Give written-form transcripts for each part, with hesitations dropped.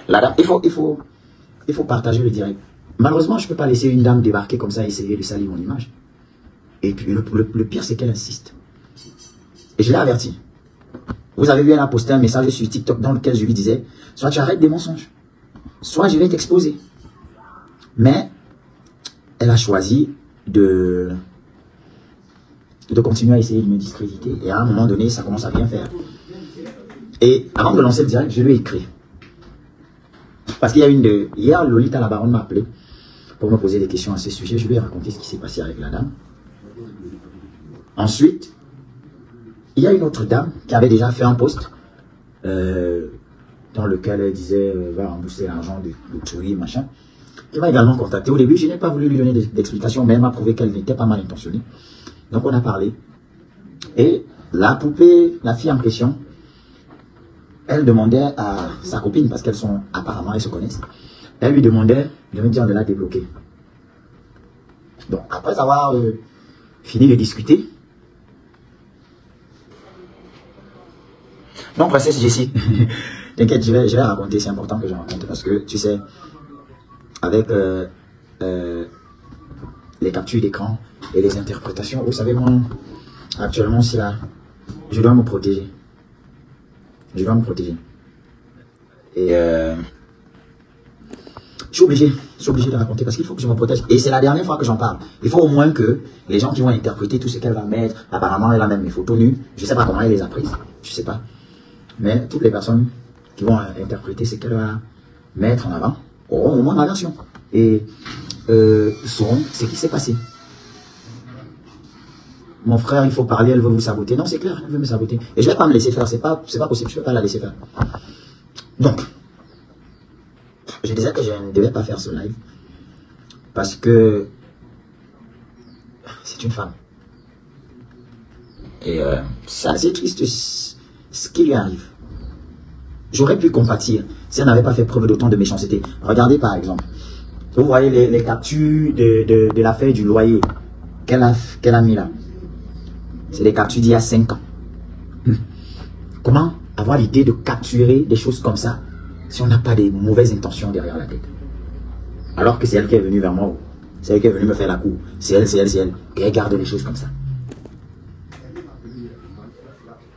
La dame, il faut partager le direct. Malheureusement, je ne peux pas laisser une dame débarquer comme ça et essayer de salir mon image. Et puis le pire, c'est qu'elle insiste. Et je l'ai averti. Vous avez vu, elle a posté un message sur TikTok dans lequel je lui disais, soit tu arrêtes des mensonges, soit je vais t'exposer. Mais elle a choisi de continuer à essayer de me discréditer. Et à un moment donné, ça commence à bien faire. Et avant de lancer le direct, je lui ai écrit. Parce qu'il y a hier, Lolita la baronne m'a appelé pour me poser des questions à ce sujet. Je lui ai raconté ce qui s'est passé avec la dame. Ensuite, il y a une autre dame qui avait déjà fait un post dans lequel elle disait va rembourser l'argent de Tchoui, machin. Qui m'a également contacté. Au début, je n'ai pas voulu lui donner d'explications, mais elle m'a prouvé qu'elle n'était pas mal intentionnée. Donc on a parlé. Et la poupée, la fille en question, elle demandait à sa copine, parce qu'elles sont apparemment, elles se connaissent, elle lui demandait de me dire de la débloquer. Donc après avoir fini de discuter, donc princesse Jessie, t'inquiète, je vais raconter, c'est important que je raconte, parce que tu sais, avec les captures d'écran et les interprétations, vous savez, moi, actuellement, c'est là, je dois me protéger. Je dois me protéger. Et je suis obligé de raconter parce qu'il faut que je me protège. Et c'est la dernière fois que j'en parle. Il faut au moins que les gens qui vont interpréter tout ce qu'elle va mettre, apparemment elle a même mes photos nues, je ne sais pas comment elle les a prises, je ne sais pas. Mais toutes les personnes qui vont interpréter ce qu'elle va mettre en avant auront au moins ma version. Et sauront ce qui s'est passé. Mon frère, il faut parler, elle veut vous saboter. Non, c'est clair, elle veut me saboter. Et je ne vais pas me laisser faire, c'est pas possible, je ne peux pas la laisser faire. Donc, je disais que je ne devais pas faire ce live parce que c'est une femme. Et c'est assez triste ce qui lui arrive. J'aurais pu compatir si elle n'avait pas fait preuve d'autant de méchanceté. Regardez par exemple, vous voyez les captures de l'affaire du loyer qu'elle a mis là. C'est des captures d'il y a 5 ans. Comment avoir l'idée de capturer des choses comme ça si on n'a pas des mauvaises intentions derrière la tête? Alors que c'est elle qui est venue vers moi. C'est elle qui est venue me faire la cour. C'est elle qui regarde les choses comme ça.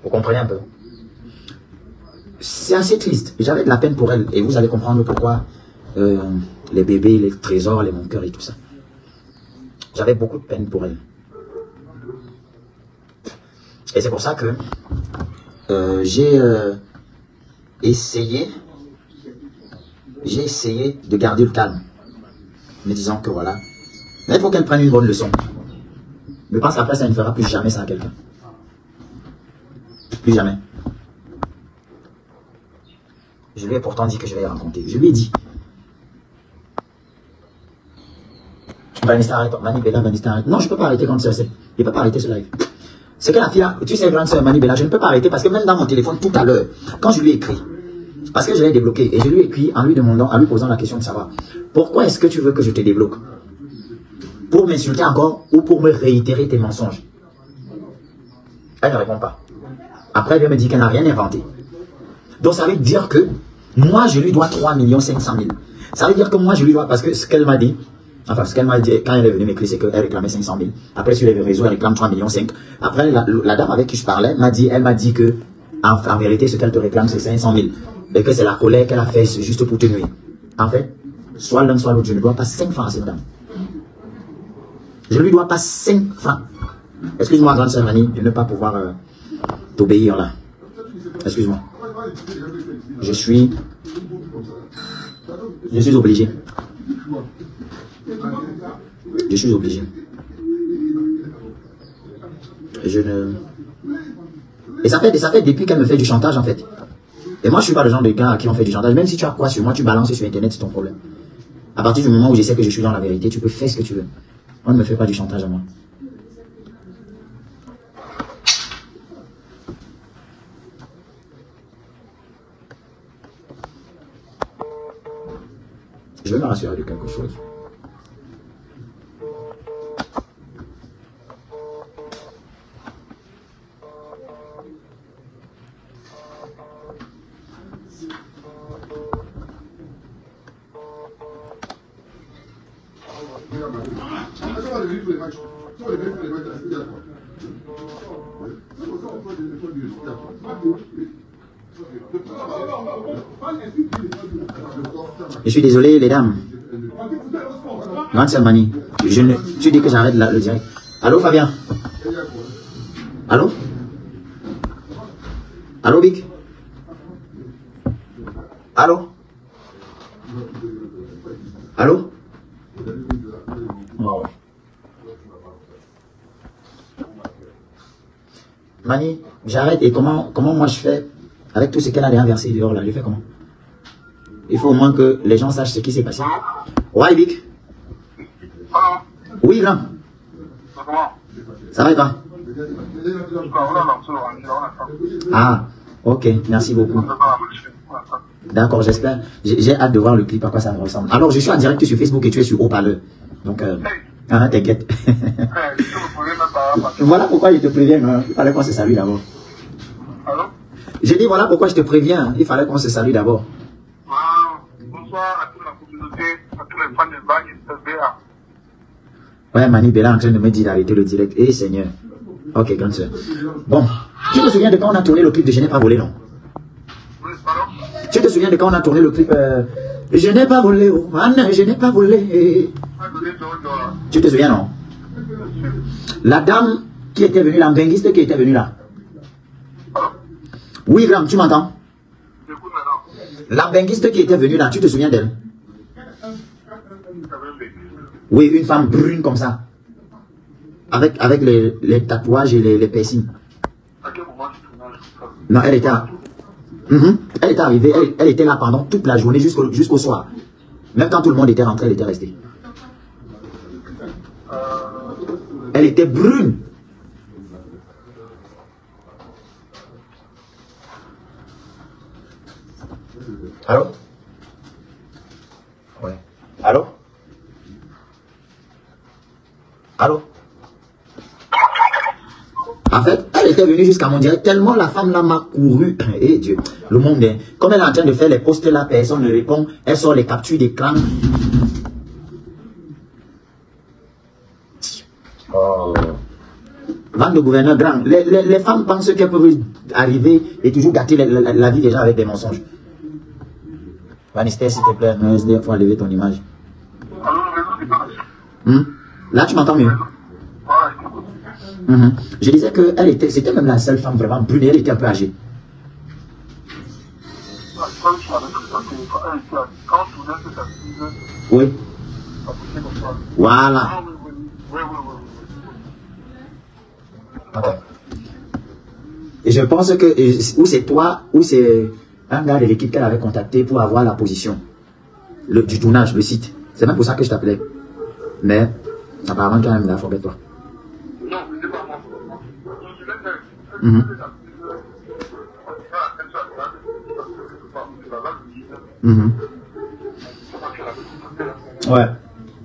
Vous comprenez un peu? C'est assez triste. J'avais de la peine pour elle. Et vous allez comprendre pourquoi les bébés, les trésors, les mon cœur et tout ça. J'avais beaucoup de peine pour elle. Et c'est pour ça que j'ai essayé de garder le calme. Me disant que voilà. Mais il faut qu'elle prenne une bonne leçon. Je pense qu'après ça ne fera plus jamais ça à quelqu'un. Plus jamais. Je lui ai pourtant dit que je vais raconter. Je lui ai dit. Vanessa, arrête. Manibella, Vanessa, arrête. Non, je ne peux pas arrêter comme ça. Je ne peux pas arrêter ce live. C'est que la fille, tu sais, grande sœur Manibella, je ne peux pas arrêter parce que même dans mon téléphone tout à l'heure, quand je lui ai écrit, parce que je l'ai débloqué, et je lui ai écrit en lui demandant, en lui posant la question de savoir, pourquoi est-ce que tu veux que je te débloque? Pour m'insulter encore ou pour me réitérer tes mensonges? Elle ne répond pas. Après, elle vient me dire qu'elle n'a rien inventé. Donc ça veut dire que moi, je lui dois 3 500 000. Ça veut dire que moi, je lui dois, parce que ce qu'elle m'a dit, enfin, ce qu'elle m'a dit quand elle est venue m'écrire, c'est qu'elle réclamait 500 000. Après, sur les réseaux, elle réclame 3 500 000. Après, la dame avec qui je parlais, elle m'a dit que, en vérité, ce qu'elle te réclame, c'est 500 000. Et que c'est la colère qu'elle a fait juste pour te nuire. En fait, soit l'un, soit l'autre, je ne dois pas 5 francs à cette dame. Je ne lui dois pas 5 francs. Excuse-moi, grande sœur Mani, de ne pas pouvoir t'obéir là. Excuse-moi. Je suis obligé. Je suis obligé. Et ça fait depuis qu'elle me fait du chantage en fait. Et moi je suis pas le genre de gars à qui on fait du chantage. Même si tu as quoi sur moi, tu balances sur internet, c'est ton problème. À partir du moment où je sais que je suis dans la vérité, tu peux faire ce que tu veux. On ne me fait pas du chantage à moi. Je vais me rassurer de quelque chose. Je suis désolé, les dames. Grande sœur Mani, tu dis que j'arrête le direct. Allô, Fabien? Allô? Allô, Vic? Allô? Allô? Oh. Mani, j'arrête. Et comment moi je fais avec tout ce qu'elle a déjà versé dehors là? Je fais comment? Il faut au moins que les gens sachent ce qui s'est passé. Ouais, Vic? Oui, grand. Ça va et toi? Ah, ok, merci beaucoup. D'accord, j'espère. J'ai hâte de voir le clip, à quoi ça me ressemble. Alors, je suis en direct sur Facebook et tu es sur haut-parleur. Donc, t'inquiète. Voilà pourquoi je te préviens. Hein. Il fallait qu'on se salue d'abord. J'ai dit, voilà pourquoi je te préviens. Il fallait qu'on se salue d'abord. Bonsoir à toute la communauté, à tous les fans de Bang et de BA. Ouais, Mani Bella en train de me dire d'arrêter le direct. Eh, Seigneur. Ok, grande soeur. Bon, tu te souviens de quand on a tourné le clip de Je n'ai pas volé, non? Oui, pardon? Tu te souviens de quand on a tourné le clip Je n'ai pas volé, oh man, je n'ai pas volé. Tu te souviens, non? La dame qui était venue, l'ambinguiste qui était venue là. Oui, grand, tu m'entends? L'ambinguiste qui était venue là, tu te souviens d'elle? Oui, une femme brune comme ça. Avec les tatouages et les piercings. Non, elle était... Elle était arrivée, elle était là pendant toute la journée jusqu'au soir. Même quand tout le monde était rentré, elle était restée. Elle était brune. Allô? Ouais. Allô? Allô? En fait, elle était venue jusqu'à mon direct, tellement la femme là m'a couru. Et Dieu, le monde est... Comme elle est en train de faire les posts là, personne ne répond. Elle sort les captures d'écran. Oh. Vente de gouverneur grand. Les femmes pensent qu'elles peuvent arriver et toujours gâter la vie des gens avec des mensonges. Vanister, s'il te plaît, il faut enlever ton image. Là, tu m'entends mieux? Je disais que c'était même la seule femme vraiment brune, elle était un peu âgée. Oui. Voilà. Okay. Et je pense que, ou c'est toi, ou c'est un gars de l'équipe qu'elle avait contacté pour avoir la position du tournage, le site. C'est même pour ça que je t'appelais. Mais, apparemment, tu as même la forêt, toi. Non, c'est pas moi. Ouais.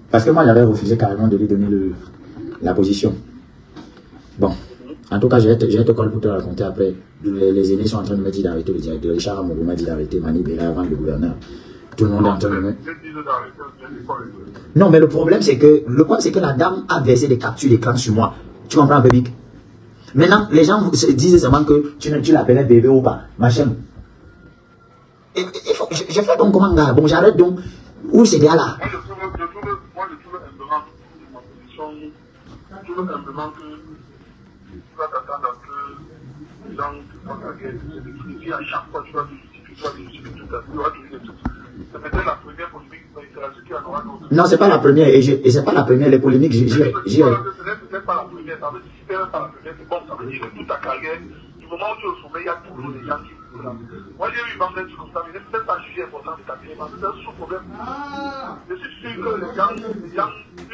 Parce que moi, j'avais refusé carrément de lui donner la position. Bon. En tout cas, je vais te coller pour te raconter après. Les aînés sont en train de me dire d'arrêter le direct. Richard Amourou m'a dit d'arrêter Mani Bella avant le gouverneur. Tout le monde est en train de me... Non, mais le problème, c'est que la dame a versé des captures d'écran sur moi. Tu comprends un peu, Vic? Maintenant, les gens se disent seulement que tu l'appelais bébé ou pas. Machin. Je fais donc comment, gars? Bon, j'arrête donc. Où c'est déjà là? Moi, je trouve simplement que tu vas t'attendre à que les gens te fassent la guerre. À chaque fois, tu vas te justifier tout à fait. C'est peut-être la première polémique qui en aura d'autres. Non, c'est pas la première. Et c'est pas la première, les polémiques. Ce n'est peut-être pas la première. Ça veut dire que si ce n'est pas la première, c'est bon. Ça veut dire que toute ta carrière, du moment où tu es au sommet, il y a toujours des gens qui sont là. Moi, j'ai eu une bande comme ça, mais ce n'est peut-être pas jugé important de ta carrière, parce que c'est un sous-problème. Je suis sûr que les gens, si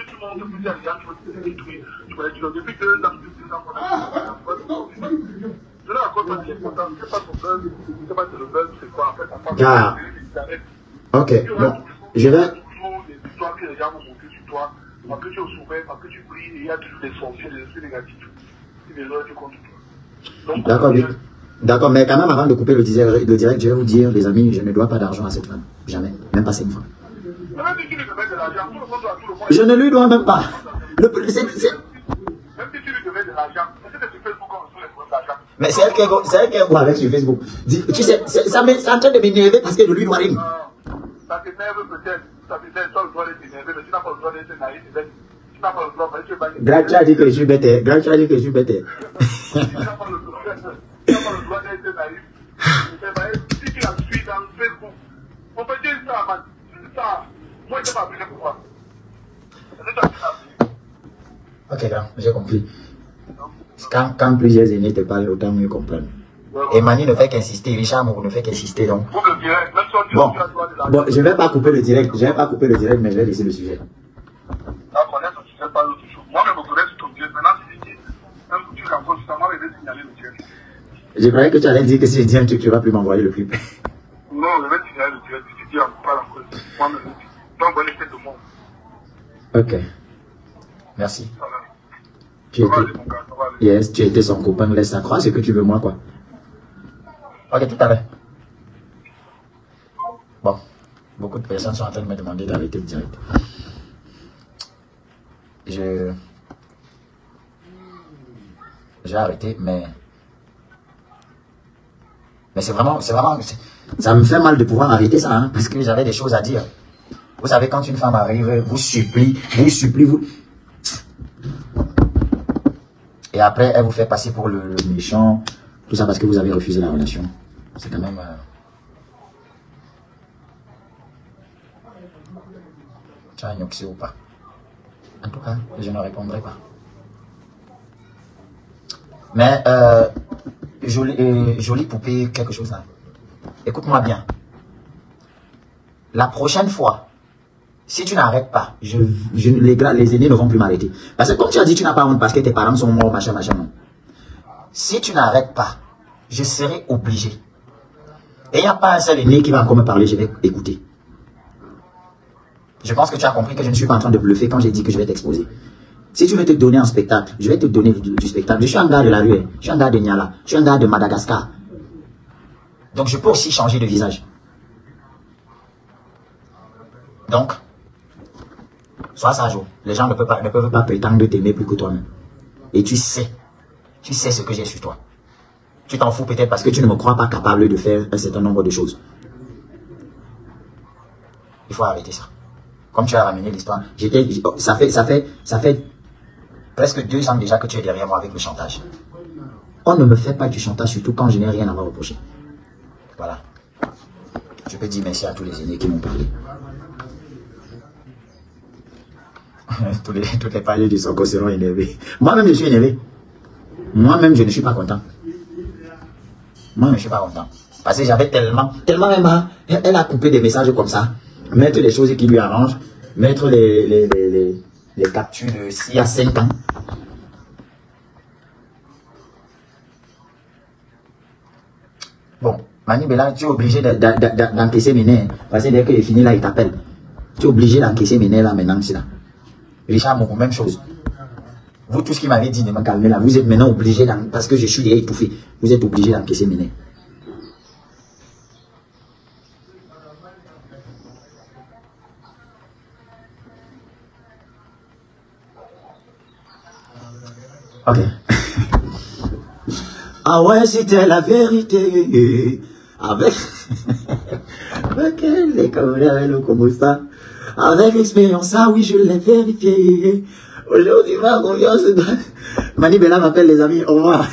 tu montes plusieurs gens qui vont te détruire, tu vas dire, depuis 2 ans, je ne raconte pas l'important, c'est pas ton buzz, c'est pas le buzz, c'est quoi en fait. Ah. Ok, bon, je vais... toujours des histoires que les gens vont monter sur toi, parce que tu es au sommet, parce que tu brilles, et il y a toujours des sorciers, des esprits négatifs, qui les ont contre toi. D'accord, d'accord, mais quand même, avant de couper le direct, je vais vous dire, les amis, je ne dois pas d'argent à cette femme. Jamais, même pas 5 francs. Je ne lui dois même pas. Même si tu lui devais de l'argent, est-ce que tu fais beaucoup sur les problèmes d'argent? Mais c'est elle qui est quoi avec sur Facebook. Tu sais, ça en train de m'énerver parce que je lui dois rien. Ça t'énerve peut-être, ça t'énerve, tu as le droit d'être énervé, mais tu n'as pas le droit d'être naïf, tu n'as pas le droit, mais tu es pas énervé. Grand, tu as dit que je suis bête, grand, tu as dit que je suis bête. Tu n'as pas le droit d'être naïf. Si tu la suis dans Facebook, on peut dire ça, man. Ça, moi je ne t'ai pas appris pourquoi. Ok, grand, j'ai compris. Quand plusieurs aînés te parlent, autant mieux comprendre. Et Mani ne fait qu'insister, Richard ne fait qu'insister donc. Bon, je ne vais pas couper le direct, mais je vais laisser le sujet. D'accord, laisse le sujet, pas l'autre chose. Moi, je me connais sur ton direct. Maintenant, si tu dis un truc encore, justement, je vais signaler le direct. Je croyais que tu allais dire que si je dis un truc, tu ne vas plus m'envoyer le clip. Non, je vais signaler le direct. Si tu dis encore, moi, je vais donc, bonne effet de monde. Ok. Merci. Tu étais son copain, laisse ça croire ce que tu veux, moi, quoi. Ok, tout à l'heure. Bon, beaucoup de personnes sont en train de me demander d'arrêter le direct. J'ai arrêté, mais c'est vraiment, ça me fait mal de pouvoir arrêter ça, hein, parce que j'avais des choses à dire. Vous savez, quand une femme arrive, vous supplie. Et après, elle vous fait passer pour le méchant. Tout ça parce que vous avez refusé la relation. C'est quand même... Tu as un oxy ou pas? En tout cas, je ne répondrai pas. Mais, jolie poupée, quelque chose là. Écoute-moi bien. La prochaine fois, si tu n'arrêtes pas, les aînés ne vont plus m'arrêter. Parce que comme tu as dit, tu n'as pas honte parce que tes parents sont morts, machin. Non. Si tu n'arrêtes pas, je serai obligé. Et il n'y a pas un seul aîné qui va encore me parler, je vais écouter. Je pense que tu as compris que je ne suis pas en train de bluffer quand j'ai dit que je vais t'exposer. Si tu veux te donner un spectacle, je vais te donner du spectacle. Je suis un gars de la rue, je suis un gars de Niala, je suis un gars de Madagascar. Donc je peux aussi changer de visage. Donc, sois sage. Les gens ne peuvent pas prétendre t'aimer plus que toi-même. Et tu sais ce que j'ai sur toi. Tu t'en fous peut-être parce que tu ne me crois pas capable de faire un certain nombre de choses. Il faut arrêter ça. Comme tu as ramené l'histoire, ça fait presque 2 ans déjà que tu es derrière moi avec le chantage. On ne me fait pas du chantage, surtout quand je n'ai rien à me reprocher. Voilà. Je peux dire merci à tous les aînés qui m'ont parlé. Toutes les paliers du Sonko seront énervés. Moi-même, je suis énervé. Moi-même, je ne suis pas content. Moi-même, je ne suis pas content. Parce que j'avais tellement même, elle a coupé des messages comme ça. Mettre les choses qui lui arrangent. Mettre les captures de 6 à 5 ans. Bon, Mani Bella, tu es obligé d'encaisser mes nerfs. Parce que dès qu'il est fini là, il t'appelle. Tu es obligé d'encaisser mes nerfs là maintenant, c'est là. Richard, même chose. Vous tous qui m'avez dit de me calmer là, vous êtes maintenant obligé, parce que je suis étouffé, vous êtes obligé d'encaisser mes nerfs. Ok. Ah ouais, c'était la vérité. Avec les caméras comme ça. Avec l'expérience, ah oui, je l'ai vérifié. Aujourd'hui, ma confiance. Mani Bella m'appelle les amis. Au revoir.